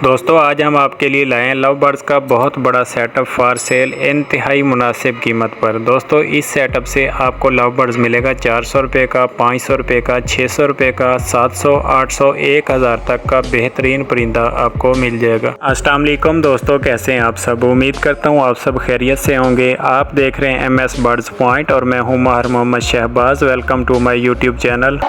दोस्तों आज हम आपके लिए लाए हैं लव बर्ड्स का बहुत बड़ा सेटअप फॉर सेल इंतहाई मुनासिब कीमत पर। दोस्तों इस सेटअप से आपको लव बर्ड्स मिलेगा 400 रुपये का, 500 रुपये का, 600 रुपये का, 700, 800, 1000 तक का बेहतरीन परिंदा आपको मिल जाएगा। अस्सलाम वालेकुम दोस्तों, कैसे हैं आप सब? उम्मीद करता हूँ आप सब खैरियत से होंगे। आप देख रहे हैं MS बर्ड्स पॉइंट और मैं हूँ Mahir Mohammad Shahbaz. Welcome to my YouTube channel.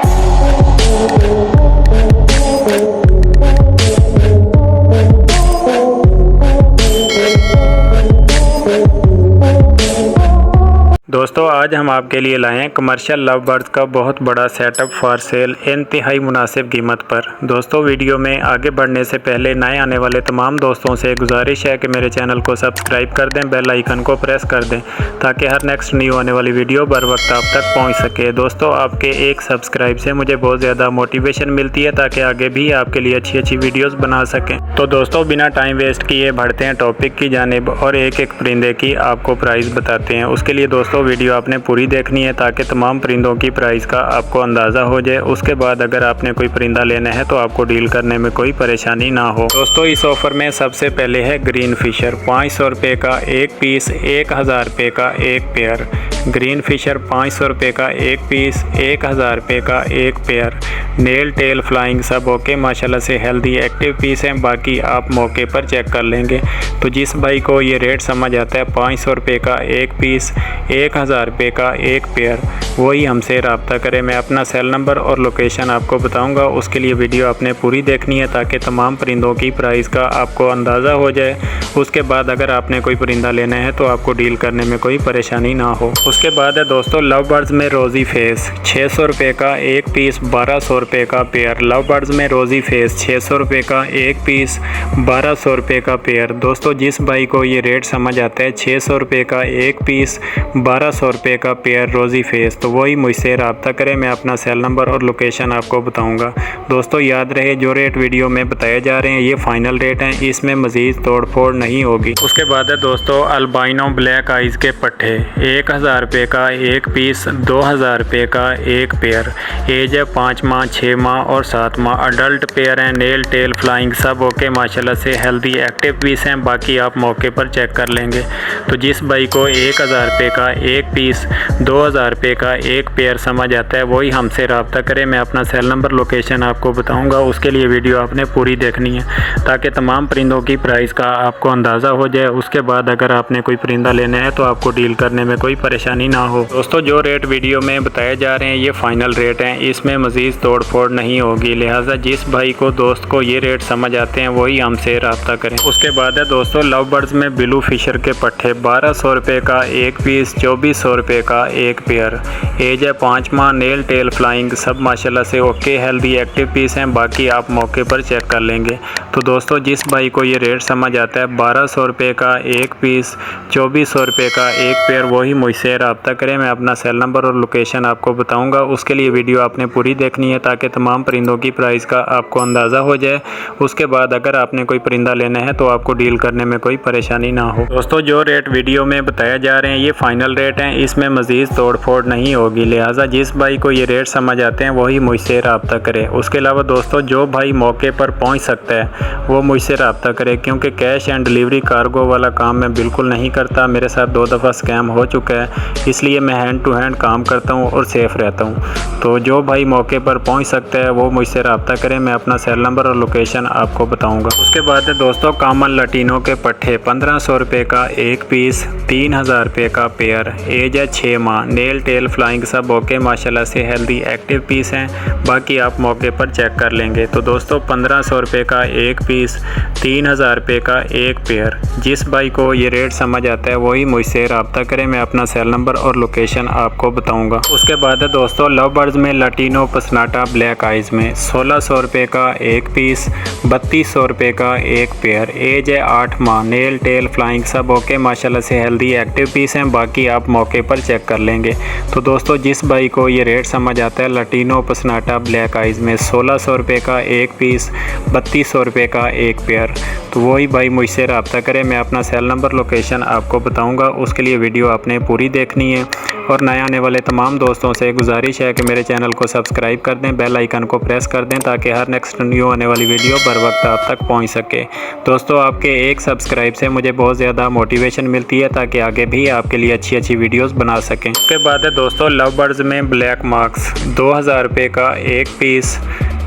दोस्तों आज हम आपके लिए लाए हैं कमर्शियल लव बर्ड्स का बहुत बड़ा सेटअप फॉर सेल इंतहाई मुनासिब कीमत पर। दोस्तों वीडियो में आगे बढ़ने से पहले नए आने वाले तमाम दोस्तों से गुजारिश है कि मेरे चैनल को सब्सक्राइब कर दें, बेल आइकन को प्रेस कर दें ताकि हर नेक्स्ट न्यू आने वाली वीडियो बर वक्त आप तक पहुँच सके। दोस्तों आपके एक सब्सक्राइब से मुझे बहुत ज़्यादा मोटिवेशन मिलती है ताकि आगे भी आपके लिए अच्छी अच्छी वीडियोज़ बना सकें। तो दोस्तों बिना टाइम वेस्ट किए बढ़ते हैं टॉपिक की जानिब और एक एक परिंदे की आपको प्राइस बताते हैं। उसके लिए दोस्तों वीडियो आपने पूरी देखनी है ताकि तमाम परिंदों की प्राइस का आपको अंदाज़ा हो जाए। उसके बाद अगर आपने कोई परिंदा लेना है तो आपको डील करने में कोई परेशानी ना हो। दोस्तों इस ऑफ़र में सबसे पहले है ग्रीन फिशर 500 रुपये का एक पीस, 1000 रुपये का एक पेयर। ग्रीन फिशर 500 रुपये का एक पीस, 1000 रुपये का एक पेयर। नेल टेल फ्लाइंग सब ओके, माशाल्लाह से हेल्दी एक्टिव पीस हैं, बाकी आप मौके पर चेक कर लेंगे। तो जिस भाई को ये रेट समझ आता है 500 रुपये का एक पीस, 1000 रुपये का एक पेयर, वही हमसे रब्ता करें। मैं अपना सेल नंबर और लोकेशन आपको बताऊंगा। उसके लिए वीडियो आपने पूरी देखनी है ताकि तमाम परिंदों की प्राइस का आपको अंदाज़ा हो जाए। उसके बाद अगर आपने कोई परिंदा लेना है तो आपको डील करने में कोई परेशानी ना हो। उसके बाद है दोस्तों लव बर्ड्स में रोज़ी फेस 600 रुपये का एक पीस, 1200 रुपये का पेयर। लव बर्ड्स में रोज़ी फेस 600 रुपये का एक पीस, 1200 रुपये का पेयर। दोस्तों जिस भाई को ये रेट समझ आता है 600 रुपये का एक पीस, 1200 रुपये का पेयर रोज़ी फेस, तो वही मुझसे रब्ता करें। मैं अपना सेल नंबर और लोकेशन आपको बताऊंगा। दोस्तों याद रहे जो रेट वीडियो में बताए जा रहे हैं ये फ़ाइनल रेट हैं, इसमें मज़ीद तोड़ फोड़ नहीं होगी। उसके बाद है दोस्तों अल्बाइनो ब्लैक आइज़ के पट्टे 1000 रुपये का एक पीस, 2000 रुपये का एक पेयर। एज है 5 माह, 6 माह और 7 माह। अडल्ट पेयर हैं, नेल टेल फ्लाइंग सब ओके, माशाल्लाह से हेल्दी एक्टिव पीस हैं, बाकी आप मौके पर चेक कर लेंगे। तो जिस भाई को 1000 रुपये का एक पीस, 2000 रुपये का एक पेयर समझ आता है वही हमसे रब्ता करें। मैं अपना सेल नंबर लोकेशन आपको बताऊंगा। उसके लिए वीडियो आपने पूरी देखनी है ताकि तमाम परिंदों की प्राइस का आपको अंदाज़ा हो जाए। उसके बाद अगर आपने कोई परिंदा लेना है तो आपको डील करने में कोई परेशानी ना हो। दोस्तों जो रेट वीडियो में बताए जा रहे हैं ये फ़ाइनल रेट हैं, इसमें मज़ीद तोड़ फोड़ नहीं होगी। लिहाजा जिस भाई को दोस्त को ये रेट समझ आते हैं वही हमसे रब्ता करें। उसके बाद है दोस्तों लव बर्ड्स में ब्लू फिशर के पट्टे 1200 रुपये का एक पीस, 2400 रुपये का एक पेयर। एज है 5 माह, नेल टेल फ्लाइंग सब माशाल्लाह से ओके, हेल्दी एक्टिव पीस हैं, बाकी आप मौके पर चेक कर लेंगे। तो दोस्तों जिस भाई को ये रेट समझ आता है 1200 रुपये का एक पीस, 2400 रुपये का एक पेयर, वही मुझसे रब्ता करें। मैं अपना सेल नंबर और लोकेशन आपको बताऊंगा। उसके लिए वीडियो आपने पूरी देखनी है ताकि तमाम परिंदों की प्राइस का आपको अंदाज़ा हो जाए। उसके बाद अगर आपने कोई परिंदा लेना है तो आपको डील करने में कोई परेशानी ना हो। दोस्तों जो रेट वीडियो में बताया जा रहे हैं ये फ़ाइनल रेट हैं, इसमें मज़ीद तोड़ फोड़ नहीं होगी। लिहाजा जिस भाई को ये रेट समझ आते हैं वही मुझसे रब्ता करे। उसके अलावा दोस्तों जो भाई मौके पर पहुंच सकता है वो मुझसे रब्ता करे, क्योंकि कैश एंड डिलीवरी कार्गो वाला काम मैं बिल्कुल नहीं करता। मेरे साथ 2 दफ़ा स्कैम हो चुका है, इसलिए मैं हैंड टू हैंड काम करता हूँ और सेफ़ रहता हूँ। तो जो भाई मौके पर पहुँच सकता है वो मुझसे रब्ता करें। मैं अपना सेल नंबर और लोकेशन आपको बताऊँगा। उसके बाद है दोस्तों कॉमन लटीनों के पट्टे 1500 रुपये का एक पीस, 3000 रुपये का पेयर। एज है 6 माह, नेल टेल फ्लाइंग सब ओके, माशाल्लाह से हेल्दी एक्टिव पीस हैं, बाकी आप मौके पर चेक कर लेंगे। तो दोस्तों 1500 रुपये का एक पीस, 3000 रुपये का एक पेयर। जिस भाई को ये रेट समझ आता है वही मुझसे रब्ता करें। मैं अपना सेल नंबर और लोकेशन आपको बताऊंगा। उसके बाद है दोस्तों लव बर्ड्स में लटीनो पसनाटा ब्लैक आइज़ में 1600 रुपये का एक पीस, 3200 रुपये का एक पेयर। एज है 8 माह, नेल टेल फ्लाइंग सब ओके, माशाल्लाह से हेल्दी एक्टिव पीस हैं, बाकी आप मौके पर चेक कर लेंगे। तो दोस्तों जिस भाई को ये रेट समझ आता है लटीनो पसनाटा ब्लैक आइज़ में 1600 रुपये का एक पीस, 3200 रुपये रुपये का एक पेयर। तो वही भाई मुझसे रब्ता करें। मैं अपना सेल नंबर लोकेशन आपको बताऊंगा, उसके लिए वीडियो आपने पूरी देखनी है। और नए आने वाले तमाम दोस्तों से गुजारिश है कि मेरे चैनल को सब्सक्राइब कर दें, बेल आइकन को प्रेस कर दें ताकि हर नेक्स्ट न्यू आने वाली वीडियो बर वक्त आप तक पहुंच सके। दोस्तों आपके एक सब्सक्राइब से मुझे बहुत ज़्यादा मोटिवेशन मिलती है ताकि आगे भी आपके लिए अच्छी अच्छी वीडियोस बना सकें। उसके बाद है दोस्तों लव बर्ड्स में ब्लैक मार्क्स 2000 रुपये का एक पीस,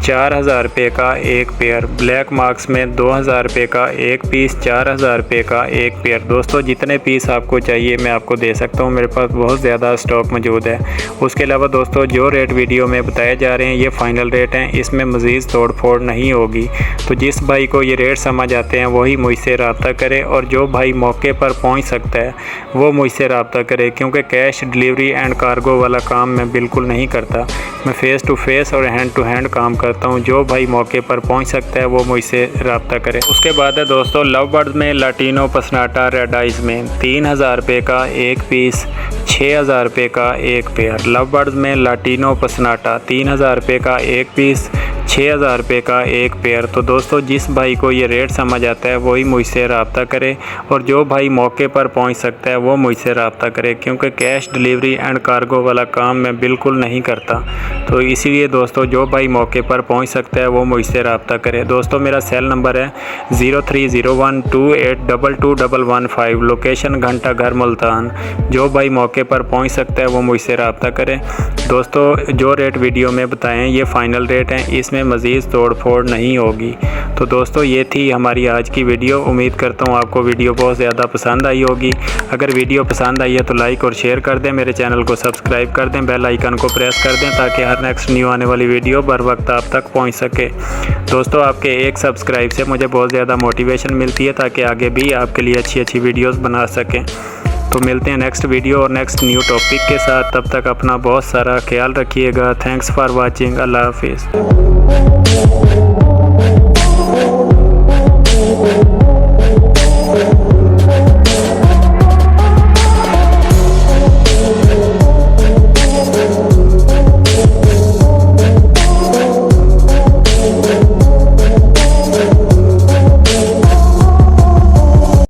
4000 रुपये का एक पेयर। ब्लैक मार्क्स में 2000 रुपये का एक पीस, 4000 रुपये का एक पेयर। दोस्तों जितने पीस आपको चाहिए मैं आपको दे सकता हूँ, मेरे पास बहुत ज़्यादा स्टॉक मौजूद है। उसके अलावा दोस्तों जो रेट वीडियो में बताए जा रहे हैं ये फ़ाइनल रेट हैं, इसमें मज़ीद तोड़ फोड़ नहीं होगी। तो जिस भाई को ये रेट समझ आते हैं वही मुझसे रब्ता करे, और जो भाई मौके पर पहुँच सकता है वो मुझसे रब्ता करे, क्योंकि कैश डिलीवरी एंड कार्गो वाला काम मैं बिल्कुल नहीं करता। मैं फ़ेस टू फेस और हैंड टू हैंड काम करता हूं। जो भाई मौके पर पहुंच सकता है वो मुझसे रब्ता करे। उसके बाद है दोस्तों लव बर्ड्स में लाटिनो पसनाटा रेड आइज में 3000 रुपये का एक पीस, 6000 रुपये का एक पेयर। लव बर्ड्स में लाटिनो पसनाटा 3000 रुपये का एक पीस, 6000 रुपये का एक पेयर। तो दोस्तों जिस भाई को ये रेट समझ आता है वही मुझसे रब्ता करे, और जो भाई मौके पर पहुंच सकता है वो मुझसे रब्ता करे, क्योंकि कैश डिलीवरी एंड कार्गो वाला काम मैं बिल्कुल नहीं करता। तो इसीलिए दोस्तों जो भाई मौके पर पहुंच सकता है वो मुझसे रब्ता करे। दोस्तों मेरा सेल नंबर है 0301282215, लोकेशन घंटा घर मुल्तान। जो भाई मौके पर पहुंच सकता है वो मुझसे रब्ता करे। दोस्तों जो रेट वीडियो में बताएं ये फ़ाइनल रेट हैं, इसमें मज़ीद तोड़ फोड़ नहीं होगी। तो दोस्तों ये थी हमारी आज की वीडियो। उम्मीद करता हूँ आपको वीडियो बहुत ज़्यादा पसंद आई होगी। अगर वीडियो पसंद आई है तो लाइक और शेयर कर दें, मेरे चैनल को सब्सक्राइब कर दें, बेल आइकन को प्रेस कर दें ताकि हर नेक्स्ट न्यू आने वाली वीडियो बर वक्त आप तक पहुँच सके। दोस्तों आपके एक सब्सक्राइब से मुझे बहुत ज़्यादा मोटिवेशन मिलती है ताकि आगे भी आपके लिए अच्छी अच्छी वीडियोज़ बना सकें। तो मिलते हैं नेक्स्ट वीडियो और नेक्स्ट न्यू टॉपिक के साथ। तब तक अपना बहुत सारा ख्याल रखिएगा। Thanks for watching. अल्लाह हाफिज़।